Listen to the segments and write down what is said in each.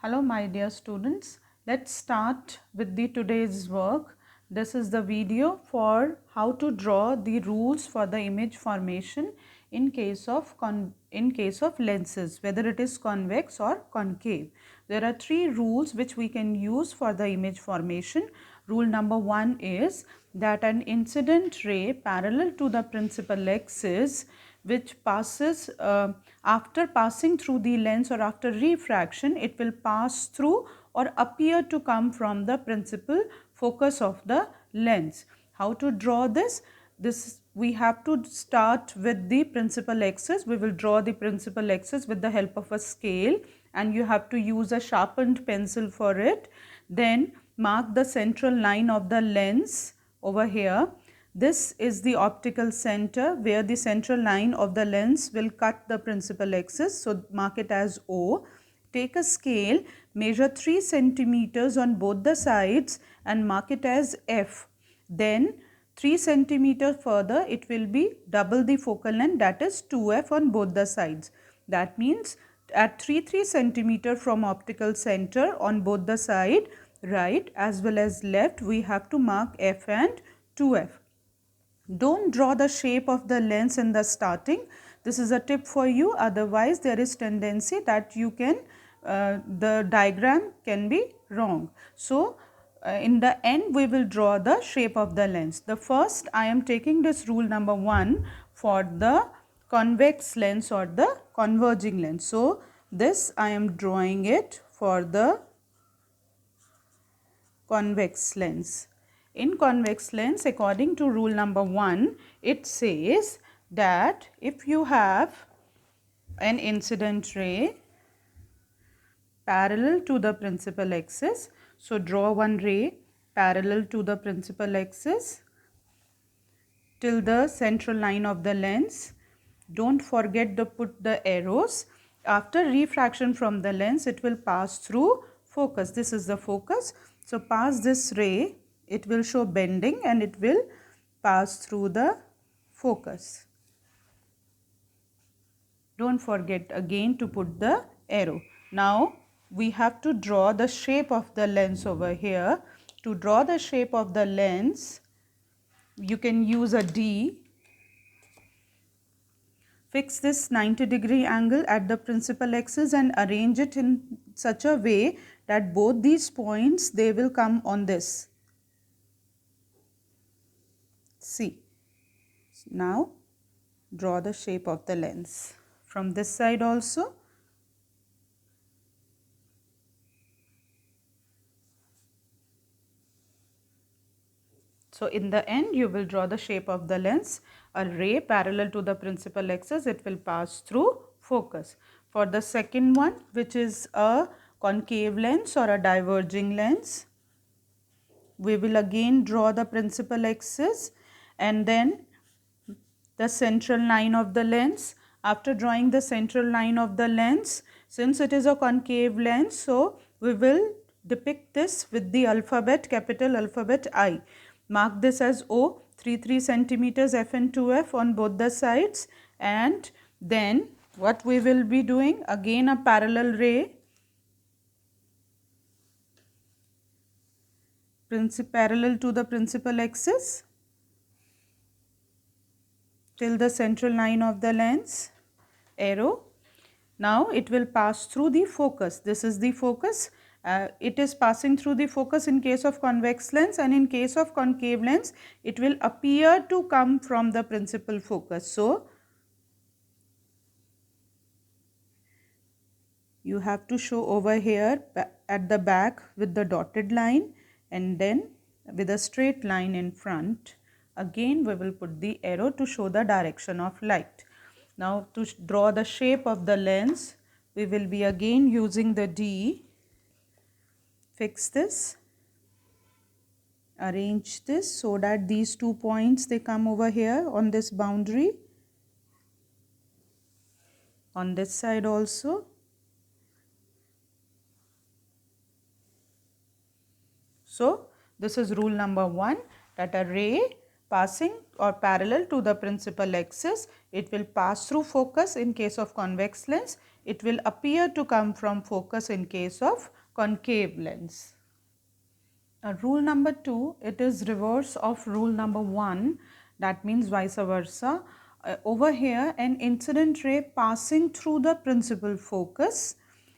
Hello my dear students, let's start with the today's work. This is the video for how to draw the rules for the image formation in case of lenses, whether it is convex or concave. There are three rules which we can use for the image formation. Rule number 1 is that an incident ray parallel to the principal axis which passes after passing through the lens or after refraction, it will pass through or appear to come from the principal focus of the lens. How to draw this? We have to start with the principal axis. We will draw the principal axis with the help of a scale, and you have to use a sharpened pencil for it. Then mark the central line of the lens over here. This is the optical center where the central line of the lens will cut the principal axis. So mark it as O. Take a scale, measure 3 centimeters on both the sides and mark it as F. Then 3 centimeters further, it will be double the focal length, that is 2F on both the sides. That means at 3 centimeter from optical center on both the side, right as well as left, we have to mark F and 2F. Don't draw the shape of the lens in the starting. This is a tip for you, otherwise there is tendency that you can the diagram can be wrong. So in the end we will draw the shape of the lens. The first, I am taking this rule number 1 for the convex lens or the converging lens. So this I am drawing it for the convex lens. In convex lens, according to rule number 1, it says that if you have an incident ray parallel to the principal axis, so draw one ray parallel to the principal axis till the central line of the lens. Don't forget to put the arrows. After refraction from the lens, it will pass through focus. This is the focus. So pass this ray, it will show bending and it will pass through the focus. Don't forget again to put the arrow. Now we have to draw the shape of the lens over here. To draw the shape of the lens, you can use a D. Fix this 90-degree angle at the principal axis and arrange it in such a way that both these points, they will come on this. See. Now draw the shape of the lens. From this side also. So in the end you will draw the shape of the lens. A ray parallel to the principal axis, it will pass through focus. For the second one, which is a concave lens or a diverging lens, we will again draw the principal axis and then the central line of the lens. After drawing the central line of the lens, since it is a concave lens, so we will depict this with the alphabet, capital alphabet I. Mark this as O, 3 centimeters, F and 2F on both the sides, and then what we will be doing, again a parallel ray, parallel to the principal axis till the central line of the lens, arrow. Now it will pass through the focus. This is the focus. It is passing through the focus in case of convex lens, and in case of concave lens, it will appear to come from the principal focus. So you have to show over here at the back with the dotted line and then with a straight line in front. Again we will put the arrow to show the direction of light. Now to draw the shape of the lens, we will be again using the D. Fix this, arrange this so that these 2 points, they come over here on this boundary, on this side also. So this is rule number 1, that a ray passing or parallel to the principal axis, it will pass through focus in case of convex lens. it will appear to come from focus in case of concave lens. Rule number 2, it is reverse of rule number 1, that means vice versa. Over here, an incident ray passing through the principal focus,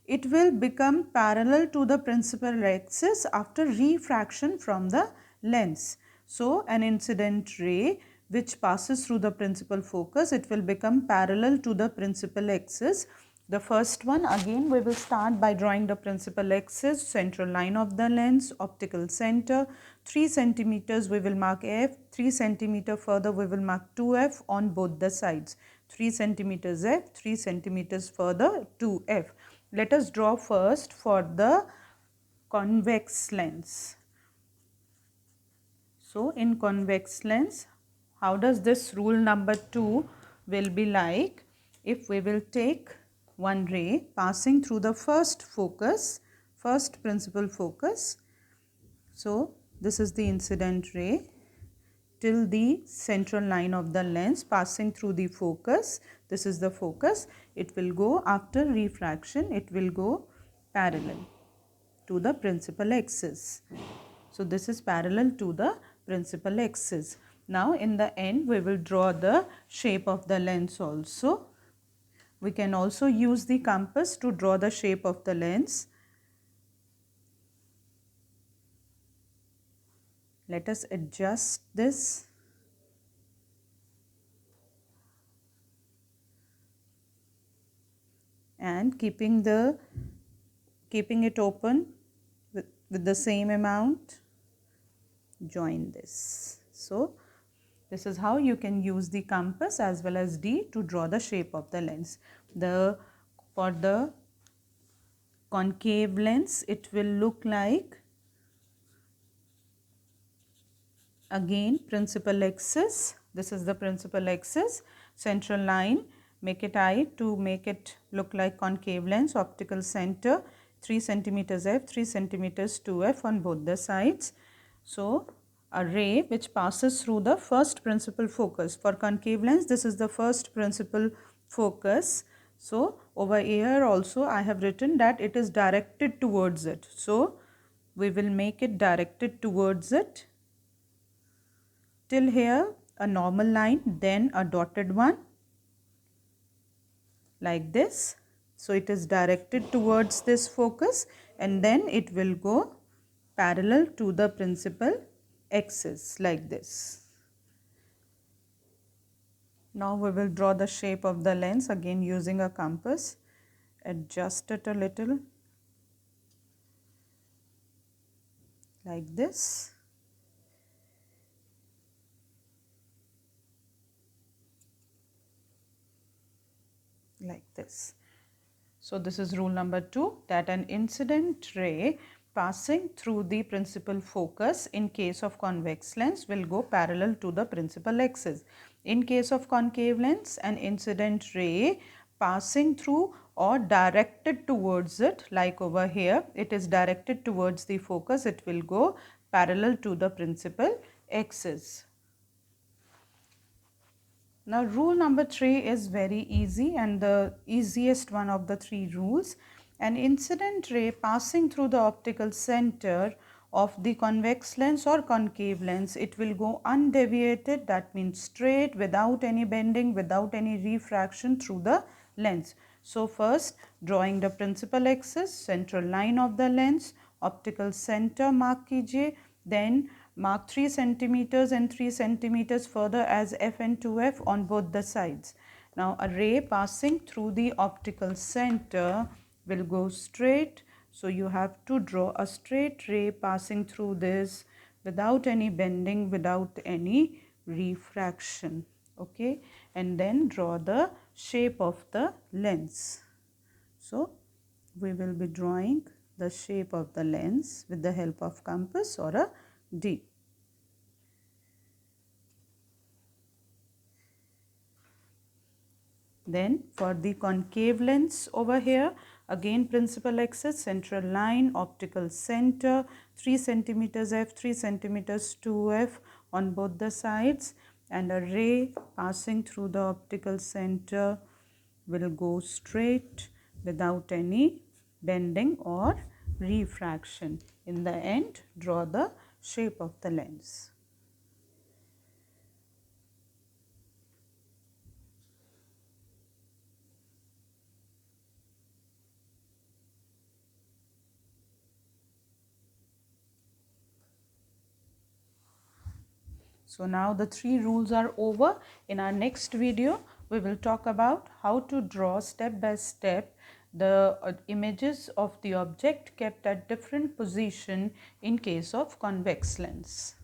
it will become parallel to the principal axis after refraction from the lens. So, an incident ray which passes through the principal focus, it will become parallel to the principal axis. The first one, again we will start by drawing the principal axis, central line of the lens, optical center, 3 centimeters we will mark F, 3 centimeter further we will mark 2F on both the sides, 3 centimeters F, 3 centimeters further 2F. Let us draw first for the convex lens. So, in convex lens, how does this rule number 2 will be like? If we will take one ray passing through the first focus, first principal focus. So, this is the incident ray till the central line of the lens passing through the focus. This is the focus. It will go after refraction, it will go parallel to the principal axis. So, this is parallel to the principal axis. Now, in the end, we will draw the shape of the lens also. We can also use the compass to draw the shape of the lens. Let us adjust this. And keeping it open with the same amount, join this. So, this is how you can use the compass as well as D to draw the shape of the lens. For the concave lens, it will look like, again, principal axis. This is the principal axis, central line, make it I to make it look like concave lens, optical center, 3 centimeters F, 3 centimeters 2F on both the sides. So, a ray which passes through the first principal focus. For concave lens, this is the first principal focus. So, over here also I have written that it is directed towards it. So, we will make it directed towards it. Till here a normal line, then a dotted one like this. So, it is directed towards this focus and then it will go parallel to the principal axis like this. Now, we will draw the shape of the lens again using a compass. Adjust it a little like this. Like this. So, this is rule number 2, that an incident ray passing through the principal focus in case of convex lens will go parallel to the principal axis. In case of concave lens, an incident ray passing through or directed towards it, like over here, it is directed towards the focus, it will go parallel to the principal axis. Now, rule number 3 is very easy and the easiest one of the 3 rules. An incident ray passing through the optical center of the convex lens or concave lens, it will go undeviated, that means straight, without any bending, without any refraction through the lens. So, first drawing the principal axis, central line of the lens, optical center mark कीजिए, then mark 3 centimeters and 3 centimeters further as F and 2F on both the sides. Now, a ray passing through the optical center will go straight. So, you have to draw a straight ray passing through this without any bending, without any refraction. Okay, and then draw the shape of the lens. So, we will be drawing the shape of the lens with the help of compass or a D. Then for the concave lens over here, again principal axis, central line, optical center, 3 centimeters F, 3 centimeters 2F on both the sides, and a ray passing through the optical center will go straight without any bending or refraction. In the end, draw the shape of the lens. So now the 3 rules are over. In our next video, we will talk about how to draw step by step the images of the object kept at different position in case of convex lens.